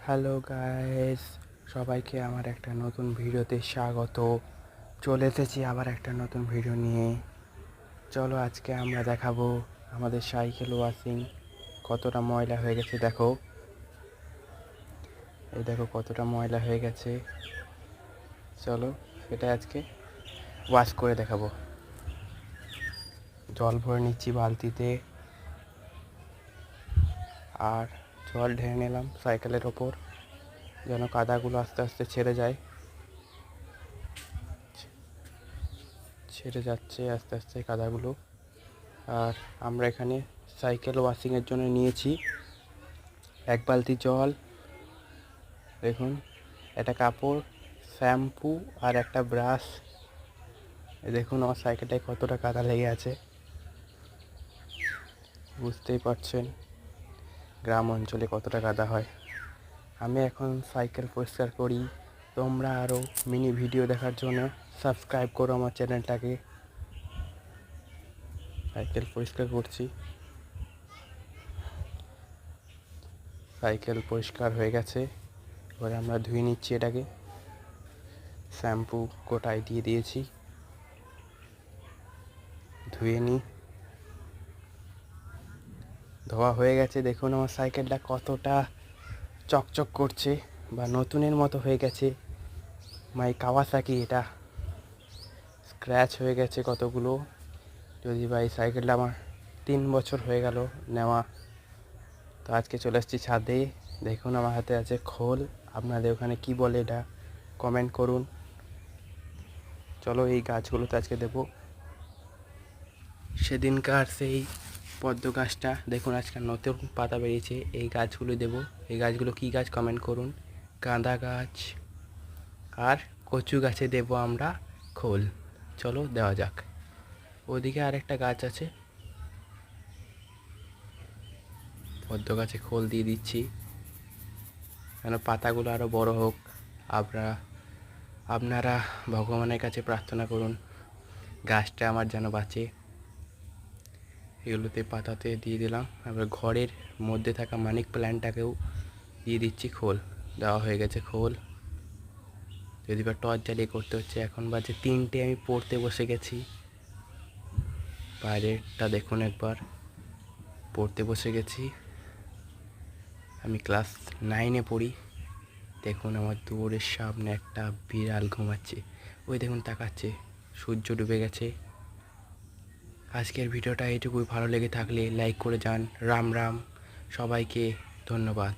Hello guys, সবাইকে আমার একটা নতুন ভিডিওতে স্বাগত। চলে এসেছি আবার একটা নতুন ভিডিও নিয়ে। চলো আজকে আমরা দেখাবো আমাদের সাইকেল ওয়াশিং কতটা ময়লা হয়ে গেছে। দেখো, এই দেখো কতটা ময়লা হয়ে গেছে। চলো এটা আজকে ওয়াশ করে দেখাবো। জল ভরে নিচ্ছি বালতিতে, আর জল ঢেলে নিলাম সাইকেলের ওপর যেন কাদাগুলো আস্তে আস্তে ছেড়ে যাচ্ছে আস্তে আস্তে কাদাগুলো। আর আমরা এখানে সাইকেল ওয়াশিংয়ের জন্য নিয়েছি এক বালতি জল, দেখুন, একটা কাপড়, শ্যাম্পু আর একটা ব্রাশ। দেখুন আমার সাইকেলটায় কতটা কাদা লেগে আছে, বুঝতেই পারছেন গ্রাম অঞ্চলে কতটা কাদা হয়। আমি এখন সাইকেল পরিষ্কার করি। তোমরা আরও মিনি ভিডিও দেখার জন্য সাবস্ক্রাইব করো আমার চ্যানেলটাকে। সাইকেল পরিষ্কার করছি। সাইকেল পরিষ্কার হয়ে গেছে, এবারে আমরা ধুয়ে নিচ্ছি এটাকে। শ্যাম্পু গোটায় দিয়ে দিয়েছি, ধুয়ে নিই। ধোয়া হয়ে গেছে। দেখুন আমার সাইকেলটা কতটা চকচক করছে বা নতুনের মতো হয়ে গেছে। মাই কাওয়াসাকি, এটা স্ক্র্যাচ হয়ে গেছে কতগুলো। যদি বা এই সাইকেলটা আমার 3 বছর হয়ে গেল নেওয়া। তো আজকে চলে এসেছি ছাদে। দেখুন আমার হাতে আছে খোল। আপনাদের ওখানে কি বলে এটা কমেন্ট করুন। চলো এই গাছগুলোতে আজকে দেবো। সেদিনকার সেই পদ্ম গাছটা দেখুন আজকে নতুন পাতা বেরিয়েছে, এই গাছগুলো দেবো। এই গাছগুলো কী গাছ কমেন্ট করুন। গাঁদা গাছ আর কচু গাছে দেবো আমরা খোল। চলো দেওয়া যাক। ওদিকে আরেকটা গাছ আছে, পদ্ম গাছে খোল দিয়ে দিচ্ছি যেন পাতাগুলো আরও বড় হোক। আপনারা ভগবানের কাছে প্রার্থনা করুন গাছটা আমার যেন বাঁচে। এগুলোতে পাতাতে দিয়ে দিলাম। এবার ঘরের মধ্যে থাকা মানিক প্ল্যান্টটাকেও দিয়ে দিচ্ছি খোল। দেওয়া হয়ে গেছে খোল। যদি বা টর্চ জ্বালিয়ে করতে হচ্ছে। এখন বাজে 3টে, আমি পড়তে বসে গেছি। বাইরেটা দেখুন একবার, পড়তে বসে গেছি। আমি ক্লাস 9-এ পড়ি। দেখুন আমার দুয়ারের সামনে একটা বিড়াল ঘুমাচ্ছে, ওই দেখুন তাকাচ্ছে। সূর্য ডুবে গেছে। আজকের ভিডিওটা এইটুকুই। ভালো লেগে থাকলে লাইক করে যান। রাম রাম, সবাইকে ধন্যবাদ।